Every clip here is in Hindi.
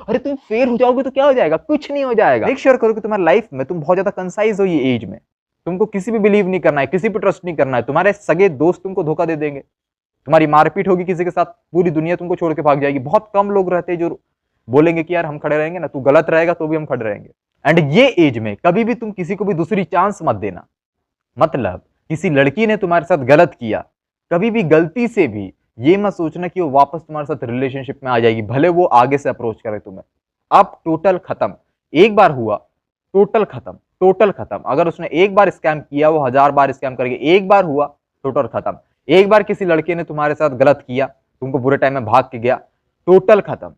अरे तुम फेल हो जाओगे तो क्या हो जाएगा, कुछ नहीं हो जाएगा। मेक श्योर करो कि तुम्हारी लाइफ में तुम बहुत ज्यादा कंसाइज हो ये एज में। तुमको किसी पे बिलीव नहीं करना है, किसी पे ट्रस्ट नहीं करना है। तुम्हारे सगे दोस्त तुमको धोखा दे देंगे, तुम्हारी मारपीट होगी किसी के साथ, पूरी दुनिया तुमको छोड़ के भाग जाएगी। बहुत कम लोग रहते हैं जो बोलेंगे कि यार हम खड़े रहेंगे ना, तू गलत रहेगा तो भी हम खड़े रहेंगे। एंड ये एज में कभी भी तुम किसी को भी दूसरी चांस मत देना। मतलब किसी लड़की ने तुम्हारे साथ गलत किया, कभी भी गलती से भी ये मत सोचना कि वो वापस तुम्हारे साथ रिलेशनशिप में आ जाएगी, भले वो आगे से अप्रोच करे तुम्हें। अब टोटल खत्म। एक बार हुआ, टोटल खत्म, टोटल खत्म। अगर उसने एक बार स्कैम किया, वो 1000 बार स्कैम करेगी। एक बार हुआ, टोटल खत्म। एक बार किसी लड़के ने तुम्हारे साथ गलत किया, तुमको बुरे टाइम में भाग के गया, टोटल खत्म।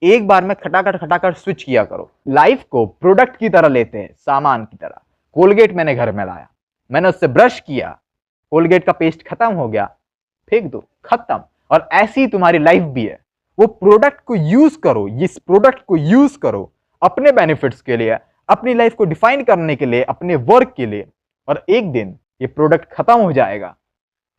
एक बार में खटाखट खटाखट स्विच किया करो। लाइफ को प्रोडक्ट की तरह लेते हैं, सामान की तरह। कोलगेट मैंने घर में लाया, मैंने उससे ब्रश किया, कोलगेट का पेस्ट खत्म हो गया, फेंक दो, खत्म। और ऐसी तुम्हारी लाइफ भी है। वो प्रोडक्ट को यूज करो, इस प्रोडक्ट को यूज करो अपने बेनिफिट्स के लिए, अपनी लाइफ को डिफाइन करने के लिए, अपने वर्क के लिए। और एक दिन ये प्रोडक्ट खत्म हो जाएगा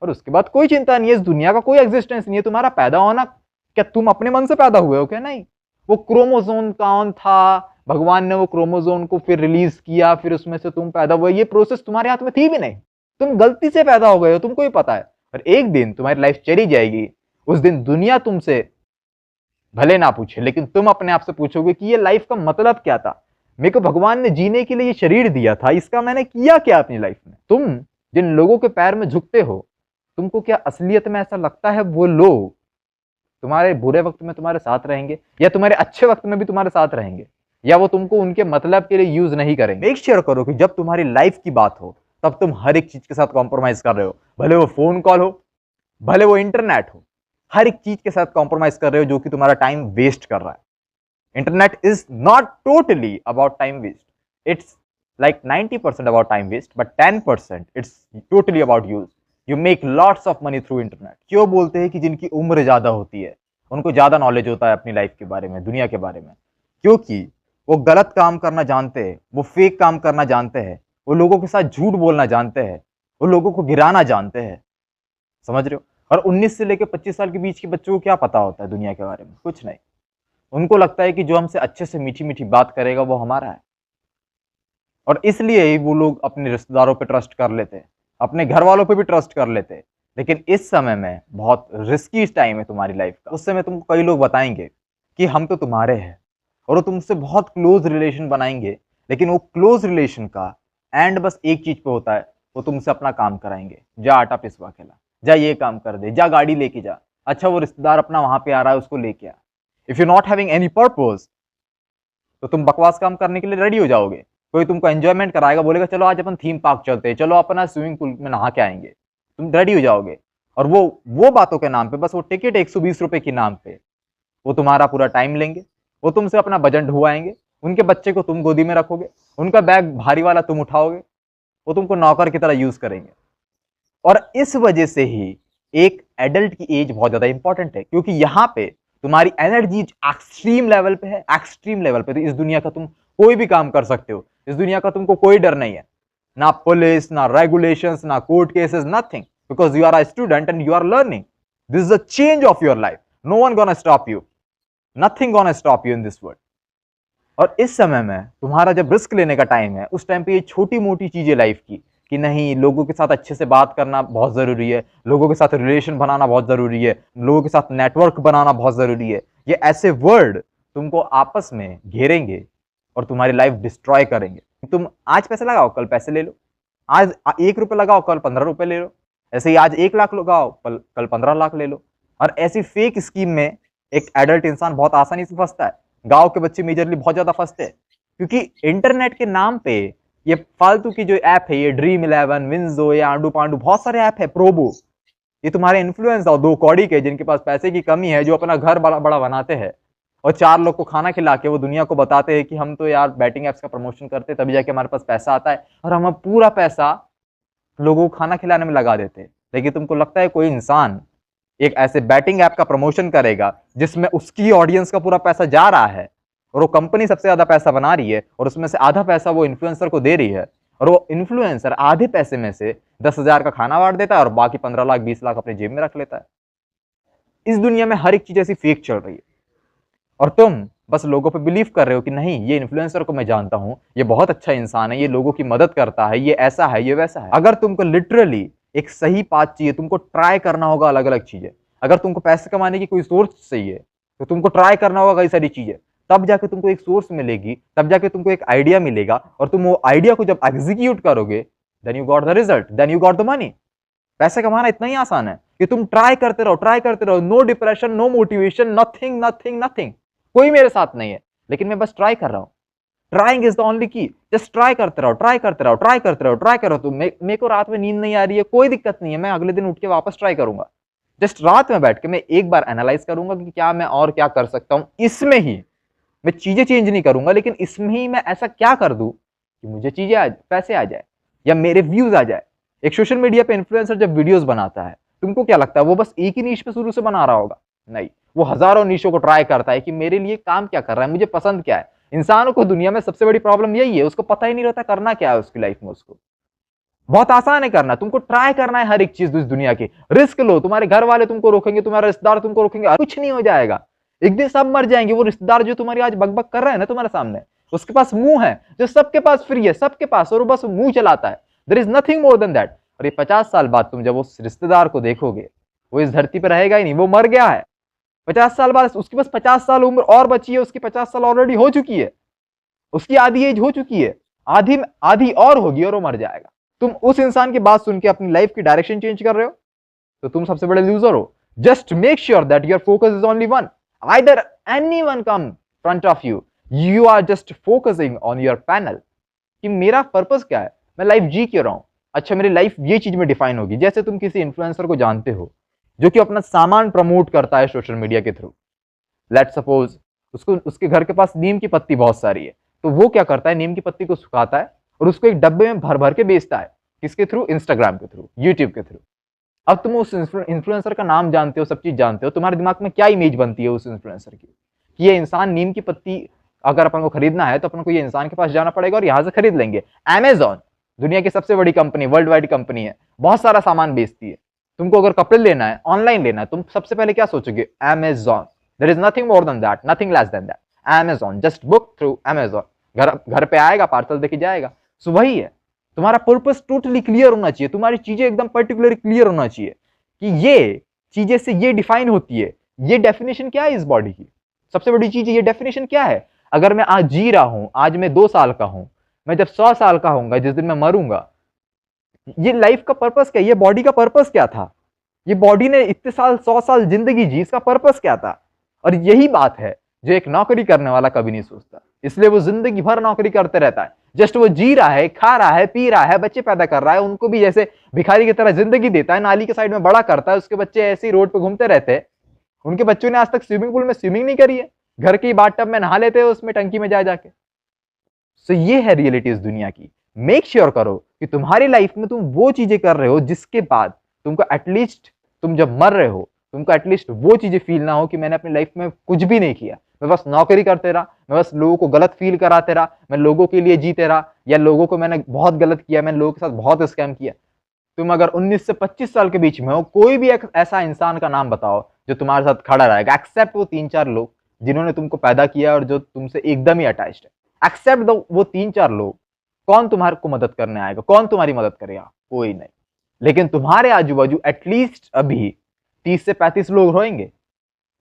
और उसके बाद कोई चिंता नहीं है, इस दुनिया का कोई एग्जिस्टेंस नहीं है। तुम्हारा पैदा होना, क्या तुम अपने मन से पैदा हुए हो क्या? नहीं। वो क्रोमोसोम कौन था, भगवान ने वो क्रोमोसोम को फिर रिलीज किया, फिर उसमें से तुम पैदा हुए। ये प्रोसेस तुम्हारे हाथ में थी भी नहीं, तुम गलती से पैदा हो गए हो, तुमको ही पता है। और एक दिन तुम्हारी लाइफ चली जाएगी, उस दिन दुनिया तुमसे भले ना पूछे, लेकिन तुम अपने आप से पूछोगे कि ये लाइफ का मतलब क्या था। मेरे को भगवान ने जीने के लिए ये शरीर दिया था, इसका मैंने किया क्या अपनी लाइफ में। तुम जिन लोगों के पैर में झुकते हो, तुमको क्या असलियत में ऐसा लगता है वो लोग तुम्हारे बुरे वक्त में तुम्हारे साथ रहेंगे, या तुम्हारे अच्छे वक्त में भी तुम्हारे साथ रहेंगे, या वो तुमको उनके मतलब के लिए यूज नहीं करेंगे? मेक श्योर करो कि जब तुम्हारी लाइफ की बात हो, तब तुम हर एक चीज के साथ कॉम्प्रोमाइज कर रहे हो। भले वो फोन कॉल हो, भले वो इंटरनेट हो, हर एक चीज के साथ कॉम्प्रोमाइज कर रहे हो जो कि तुम्हारा टाइम वेस्ट कर रहा है। Internet is not totally about time waste, it's like 90% about time waste, but 10% it's totally about use. You make lots of money through internet. क्यों बोलते हैं कि जिनकी उम्र ज्यादा होती है उनको ज्यादा नॉलेज होता है अपनी लाइफ के बारे में, दुनिया के बारे में? क्योंकि वो गलत काम करना जानते हैं, वो फेक काम करना जानते हैं, वो लोगों के साथ झूठ बोलना जानते हैं, वो लोगों को गिराना जानते हैं। समझ रहे हो? और 19 से लेकर 25 साल के बीच के बच्चों को क्या पता होता है दुनिया के बारे में? कुछ नहीं। उनको लगता है कि जो हमसे अच्छे से मीठी मीठी बात करेगा वो हमारा है, और इसलिए ही वो लोग अपने रिश्तेदारों पे ट्रस्ट कर लेते हैं, अपने घर वालों पे भी ट्रस्ट कर लेते हैं। लेकिन इस समय में बहुत रिस्की टाइम है तुम्हारी लाइफ का। उस समय तुमको कई लोग बताएंगे कि हम तो तुम्हारे हैं, और वो तुमसे बहुत क्लोज रिलेशन बनाएंगे, लेकिन वो क्लोज रिलेशन का एंड बस एक चीज पे होता है, वो तुमसे अपना काम कराएंगे। जा आटा पिसवा खेला, जा ये काम कर दे, जा गाड़ी लेके जा। अच्छा वो रिश्तेदार अपना वहां पे आ रहा है, उसको लेके आ। If you not having any purpose, तो तुम बकवास काम करने के लिए रेडी हो जाओगे। कोई तुमको एंजॉयमेंट कराएगा, बोलेगा चलो आज अपन थीम पार्क चलते हैं, चलो अपना स्विमिंग पूल में नहा के आएंगे, तुम रेडी हो जाओगे। और वो बातों के नाम पे, बस वो टिकट 120 रुपए के नाम पे, वो तुम्हारा पूरा टाइम लेंगे, वो तुमसे अपना बजट ढुआएंगे, उनके बच्चे को तुम गोदी में रखोगे, उनका बैग भारी वाला तुम उठाओगे, वो तुमको नौकर की तरह यूज करेंगे। और इस वजह से ही एक एडल्ट की एज बहुत ज्यादा इंपॉर्टेंट है, क्योंकि यहाँ पे तुम्हारी एनर्जी एक्सट्रीम लेवल पे है, एक्सट्रीम लेवल पे। तो इस दुनिया का तुम कोई भी काम कर सकते हो, इस दुनिया का तुमको कोई डर नहीं है, ना पुलिस, ना रेगुलेशंस, ना court cases, nothing, because you are a student and you are learning. This is a change of your life, no one gonna stop you, nothing gonna stop you in this world. और इस समय में तुम्हारा जब रिस्क लेने का टाइम है, उस टाइम पे ये छोटी मोटी चीजें लाइफ की, कि नहीं लोगों के साथ अच्छे से बात करना बहुत जरूरी है, लोगों के साथ रिलेशन बनाना बहुत जरूरी है, लोगों के साथ नेटवर्क बनाना बहुत जरूरी है, ये ऐसे वर्ड तुमको आपस में घेरेंगे और तुम्हारी लाइफ डिस्ट्रॉय करेंगे। तुम आज पैसे लगाओ, कल पैसे ले लो। आज 1 रुपये लगाओ, कल 15 रुपए ले लो। ऐसे ही आज 1 लाख लगाओ, कल 15 लाख ले लो। और ऐसी फेक स्कीम में एक एडल्ट इंसान बहुत आसानी से फंसता है। गांव के बच्चे मेजरली बहुत ज्यादा फंसते हैं, क्योंकि इंटरनेट के नाम पे ये फालतू की जो ऐप है, ये ड्रीम 11, विंजो या आंडू पांडू, बहुत सारे ऐप है, प्रोबो, ये तुम्हारे इन्फ्लुएंस और 2 कौड़ी के, जिनके पास पैसे की कमी है, जो अपना घर बड़ा बड़ा बनाते हैं और 4 लोग को खाना खिला के वो दुनिया को बताते हैं कि हम तो यार बैटिंग एप्स का प्रमोशन करते हैं, तभी जाके हमारे पास पैसा आता है, और हम पूरा पैसा लोगों को खाना खिलाने में लगा देते हैं। लेकिन तुमको लगता है कोई इंसान एक ऐसे बैटिंग ऐप का प्रमोशन करेगा जिसमें उसकी ऑडियंस का पूरा पैसा जा रहा है, और वो कंपनी सबसे ज्यादा पैसा बना रही है, और उसमें से आधा पैसा वो इन्फ्लुएंसर को दे रही है, और वो इन्फ्लुएंसर आधे पैसे में से 10,000 का खाना बांट देता है और बाकी 15 लाख 20 लाख अपने जेब में रख लेता है। इस दुनिया में हर एक चीज ऐसी फेक चल रही है। और तुम बस लोगों पे बिलीव कर रहे हो कि नहीं, ये इन्फ्लुएंसर को मैं जानता हूं, ये बहुत अच्छा इंसान है, ये लोगों की मदद करता है, ये ऐसा है, ये वैसा है। अगर तुमको लिटरली एक सही पाथ चाहिए, तुमको ट्राई करना होगा अलग अलग चीजें। अगर तुमको पैसे कमाने की कोई सोर्स चाहिए तो तुमको ट्राई करना होगा कई सारी चीजें, तब जाके तुमको एक सोर्स मिलेगी, तब जाके तुमको एक आइडिया मिलेगा, और तुम वो आइडिया को जब एग्जीक्यूट करोगे, then you got the result, then you got the money. पैसे कमाना इतना ही आसान है कि तुम ट्राई करते रहो, ट्राई करते रहो, no depression, no motivation, nothing nothing nothing, कोई मेरे साथ नहीं है, लेकिन मैं बस ट्राई कर रहा हूं। ट्राइंग इज द ओनली की। जस्ट ट्राई करते रहो, ट्राई करते रहो, ट्राई करते रहो, ट्राई करो। तुम मेरे को रात में नींद नहीं आ रही है, कोई दिक्कत नहीं है, मैं अगले दिन उठ के वापस ट्राई करूंगा। जस्ट रात में बैठ के मैं एक बार एनालाइज करूंगा कि क्या मैं और क्या कर सकता हूं इसमें ही। मैं चीजें चेंज नहीं करूंगा, लेकिन इसमें ही मैं ऐसा क्या कर दूं कि मुझे चीजें पैसे आ जाए या मेरे व्यूज आ जाए। एक सोशल मीडिया पे इन्फ्लुएंसर जब वीडियोस बनाता है, तुमको क्या लगता है वो बस एक ही नीश पे शुरू से बना रहा होगा? नहीं, वो हजारों नीशों को ट्राई करता है कि मेरे लिए काम क्या कर रहा है, मुझे पसंद क्या है। इंसानों को दुनिया में सबसे बड़ी प्रॉब्लम यही है, उसको पता ही नहीं रहता करना क्या है उसकी लाइफ में। उसको बहुत आसान है करना, तुमको ट्राई करना है हर एक चीज इस दुनिया की। रिस्क लो, तुम्हारे घर वाले तुमको रोकेंगे, तुम्हारे रिश्तेदार तुमको रोकेंगे, कुछ नहीं हो जाएगा। एक दिन सब मर जाएंगे। वो रिश्तेदार जो तुम्हारी आज बकबक कर रहे हैं ना तुम्हारे सामने, उसके पास मुंह है जो सबके पास फ्री है, सबके पास, और वो बस मुंह चलाता है। There is nothing more than that. और ये 50 साल बाद तुम जब उस रिश्तेदार को देखोगे, वो इस धरती पर रहेगा ही नहीं, वो मर गया है। 50 साल बाद उसकी बस 50 साल उम्र और बची है, उसकी 50 साल ऑलरेडी हो चुकी है, उसकी आधी एज हो चुकी है, आधी आधी और होगी और वो मर जाएगा। तुम उस इंसान की बात सुन के अपनी लाइफ की डायरेक्शन चेंज कर रहे हो, तो तुम सबसे बड़े लूजर हो। Just make sure that your focus is only one. Either anyone come front of you, you are just focusing on your panel कि मेरा पर्पस क्या है, मैं लाइफ जी क्यों रहा हूं। अच्छा, मेरी लाइफ ये चीज में डिफाइन होगी। जैसे तुम किसी इन्फ्लुएंसर को जानते हो जो कि अपना सामान प्रमोट करता है सोशल मीडिया के थ्रू। लेट सपोज उसको, उसके घर के पास नीम की पत्ती बहुत सारी है, तो वो क्या करता है, नीम की पत्ती को सुखाता है और उसको एक डब्बे में भर भर के बेचता है। किसके थ्रू? इंस्टाग्राम के थ्रू, यूट्यूब के थ्रू। अब तुम उस इन्फ्लुएंसर का नाम जानते हो, सब चीज जानते हो, तुम्हारे दिमाग में क्या इमेज बनती है उस इन्फ्लुएंसर की कि ये इंसान नीम की पत्ती अगर अपन को खरीदना है तो अपन को ये इंसान के पास जाना पड़ेगा और यहां से खरीद लेंगे। अमेजॉन दुनिया की सबसे बड़ी कंपनी, वर्ल्ड वाइड कंपनी है, बहुत सारा सामान बेचती है। तुमको अगर कपड़े लेना है, ऑनलाइन लेना है, तुम सबसे पहले क्या सोचोगे? Amazon. There is nothing more than that, nothing less than that. Amazon, just book through Amazon. घर पे आएगा, पार्सल देके जाएगा। सो वही है, तुम्हारा पर्पस टोटली क्लियर होना चाहिए, तुम्हारी चीजें एकदम पर्टिकुलर क्लियर होना चाहिए कि ये चीजें से ये डिफाइन होती है, ये डेफिनेशन क्या है इस बॉडी की। सबसे बड़ी चीज ये डेफिनेशन क्या है। अगर मैं आज जी रहा हूं, आज मैं 2 साल का हूं, मैं जब 100 साल का होऊंगा, जिस दिन मैं मरूंगा, ये लाइफ का पर्पस क्या है, ये बॉडी का पर्पस क्या था, ये बॉडी ने इतने साल 100 साल जिंदगी जी, इसका पर्पस क्या था। और यही बात है जो एक नौकरी करने वाला कभी नहीं सोचता, इसलिए वो जिंदगी भर नौकरी करते रहता है। जस्ट वो जी रहा है, खा रहा है, पी रहा है, बच्चे पैदा कर रहा है, उनको भी जैसे भिखारी की तरह जिंदगी देता है, नाली के साइड में बड़ा करता है, उसके बच्चे ऐसे ही रोड पे घूमते रहते हैं। उनके बच्चों ने आज तक स्विमिंग पूल में स्विमिंग नहीं करी है, घर के बाथटब में नहा लेते हैं, उसमें टंकी में जा जाके। सो ये है रियलिटी इस दुनिया की। मेक श्योर करो कि तुम्हारी लाइफ में तुम वो चीजें कर रहे हो जिसके बाद तुमको एटलीस्ट, तुम जब मर रहे हो, तुमको एटलीस्ट वो चीजें फील ना हो कि मैंने अपनी लाइफ में कुछ भी नहीं किया, मैं बस नौकरी करते रहा, मैं बस लोगों को गलत फील कराते रहा, मैं लोगों के लिए जीते रहा, या लोगों को मैंने बहुत गलत किया, मैंने लोगों के साथ बहुत स्कैम किया। तुम अगर 19 से 25 साल के बीच में हो, कोई भी एक ऐसा इंसान का नाम बताओ जो तुम्हारे साथ खड़ा रहेगा, एक्सेप्ट वो 3-4 लोग जिन्होंने तुमको पैदा किया और जो तुमसे एकदम ही अटैच्ड है। एक्सेप्ट वो 3-4 लोग, कौन तुम्हारे को मदद करने आएगा, कौन तुम्हारी मदद करेगा? कोई नहीं। लेकिन तुम्हारे आजू बाजू एटलीस्ट अभी 30 से 35 लोग रहेंगे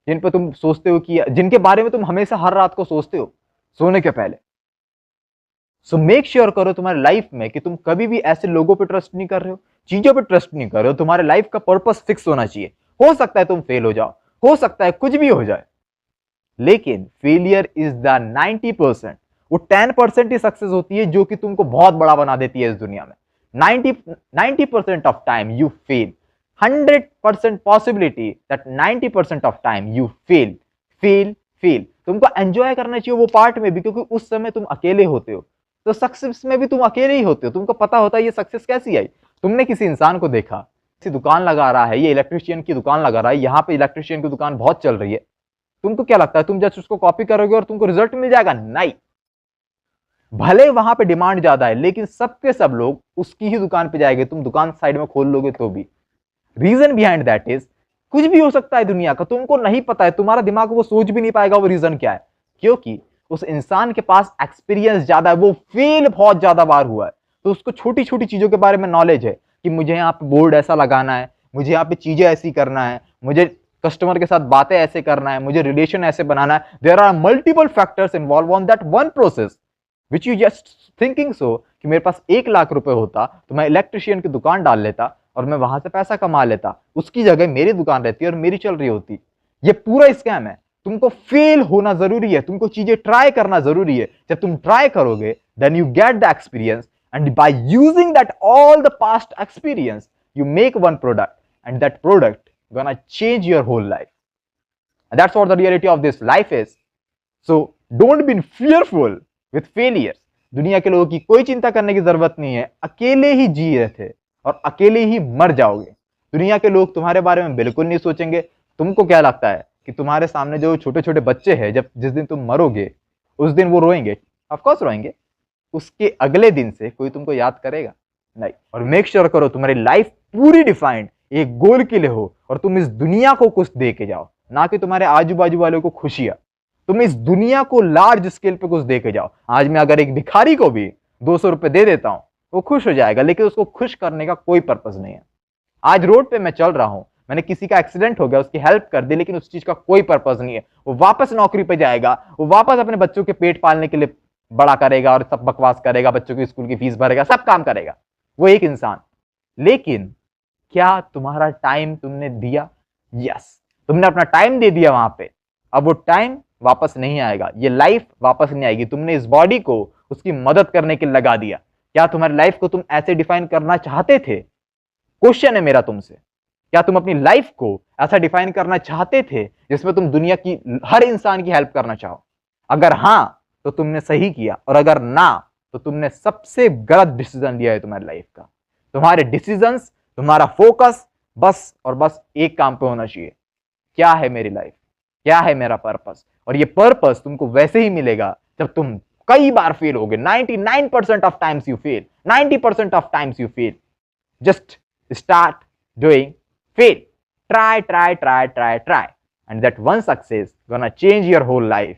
जिन पर तुम सोचते हो कि, जिनके बारे में तुम हमेशा हर रात को सोचते हो सोने के पहले। सो मेक श्योर करो तुम्हारी लाइफ में कि तुम कभी भी ऐसे लोगों पे ट्रस्ट नहीं कर रहे हो, चीजों पे ट्रस्ट नहीं कर रहे हो। तुम्हारे लाइफ का पर्पस फिक्स होना चाहिए। हो सकता है तुम फेल हो जाओ, हो सकता है कुछ भी हो जाए, लेकिन फेलियर इज द 90%। वो 10% ही सक्सेस होती है जो कि तुमको बहुत बड़ा बना देती है इस दुनिया में। 90% of time you fail. 100% possibility that 90% of time you fail fail fail. तुमको एंजॉय करना चाहिए वो पार्ट में भी, क्योंकि उस समय तुम अकेले होते हो, तो सक्सेस में भी तुम अकेले ही होते हो। तुमको पता होता है ये सक्सेस कैसी आई। तुमने किसी इंसान को देखा, किसी दुकान लगा रहा है, ये इलेक्ट्रिशियन की दुकान लगा रहा है, यहाँ पे इलेक्ट्रिशियन की दुकान बहुत चल रही है, तुमको क्या लगता है तुम जस्ट उसको कॉपी करोगे और तुमको रिजल्ट मिल जाएगा? नहीं। भले वहां पे डिमांड ज्यादा है, लेकिन सबके सब लोग उसकी ही दुकान पे जाएंगे, तुम दुकान साइड में खोल लोगे तो भी। रीजन बिहाइंड दैट इज कुछ भी हो सकता है दुनिया का, तुमको नहीं पता है, तुम्हारा दिमाग वो सोच भी नहीं पाएगा वो रीजन क्या है, क्योंकि उस इंसान के पास एक्सपीरियंस ज्यादा है, वो फेल बहुत ज्यादा बार हुआ है, तो उसको छोटी छोटी चीजों के बारे में नॉलेज है कि मुझे यहाँ पे बोर्ड ऐसा लगाना है, मुझे यहाँ पे चीजें ऐसी करना है, मुझे कस्टमर के साथ बातें ऐसे करना है, मुझे रिलेशन ऐसे बनाना है। There are multiple factors involve on that one process which you just thinking so कि मेरे पास 1 लाख रुपए होता तो मैं इलेक्ट्रिशियन की दुकान डाल लेता और मैं वहां से पैसा कमा लेता, उसकी जगह मेरी दुकान रहती और मेरी चल रही होती। ये पूरा स्कैम है। तुमको फेल होना जरूरी है, तुमको चीजें ट्राई करना जरूरी है। जब तुम ट्राई करोगे then you get the experience, and by using that all the past experience you make one product, and that product gonna change your whole life. And that's what the reality of this life is. So don't be fearful with failures. दुनिया के लोगों की कोई चिंता करने की जरूरत नहीं है, अकेले ही जी रहे थे और अकेले ही मर जाओगे। दुनिया के लोग तुम्हारे बारे में बिल्कुल नहीं सोचेंगे। तुमको क्या लगता है कि तुम्हारे सामने जो छोटे छोटे बच्चे हैं, जब जिस दिन तुम मरोगे उस दिन वो रोएंगे? Of course रोएंगे। उसके अगले दिन से कोई तुमको याद करेगा? नहीं। और मेक श्योर करो तुम्हारी लाइफ पूरी डिफाइंड एक गोल के लिए हो और तुम इस दुनिया को कुछ दे के जाओ, ना कि तुम्हारे आजू बाजू वालों को खुशियां। तुम इस दुनिया को लार्ज स्केल पे कुछ दे के जाओ। आज मैं अगर एक भिखारी को भी 200 रुपए दे देता हूं, वो खुश हो जाएगा, लेकिन उसको खुश करने का कोई पर्पज नहीं है। आज रोड पे मैं चल रहा हूं, मैंने किसी का एक्सीडेंट हो गया, उसकी हेल्प कर दी, लेकिन उस चीज का कोई पर्पज नहीं है। वो वापस नौकरी पे जाएगा, वो वापस अपने बच्चों के पेट पालने के लिए बड़ा करेगा और सब बकवास करेगा, बच्चों की स्कूल की फीस भरेगा, सब काम करेगा वो एक इंसान। लेकिन क्या तुम्हारा टाइम तुमने दिया? यस, तुमने अपना टाइम दे दिया वहां पे। अब वो टाइम वापस नहीं आएगा, ये लाइफ वापस नहीं आएगी। तुमने इस बॉडी को उसकी मदद करने के लिए लगा दिया। क्या तुम्हारी लाइफ को तुम ऐसे डिफाइन करना चाहते थे? क्वेश्चन है मेरा तुमसे, क्या तुम अपनी लाइफ को ऐसा डिफाइन करना चाहते थे जिसमें तुम दुनिया की हर इंसान की हेल्प करना चाहो? अगर हां तो तुमने सही किया, और अगर ना तो तुमने सबसे गलत डिसीजन लिया है तुम्हारी लाइफ का। तुम्हारे डिसीजंस, तुम्हारा फोकस बस और बस एक काम पे होना चाहिए, क्या है मेरी लाइफ, क्या है मेरा पर्पस। और ये पर्पस तुमको वैसे ही मिलेगा जब तुम कई बार फेल होगे। 99% of times you fail, 90% of times you fail. Just start doing fail, try, and that one success gonna change your whole life.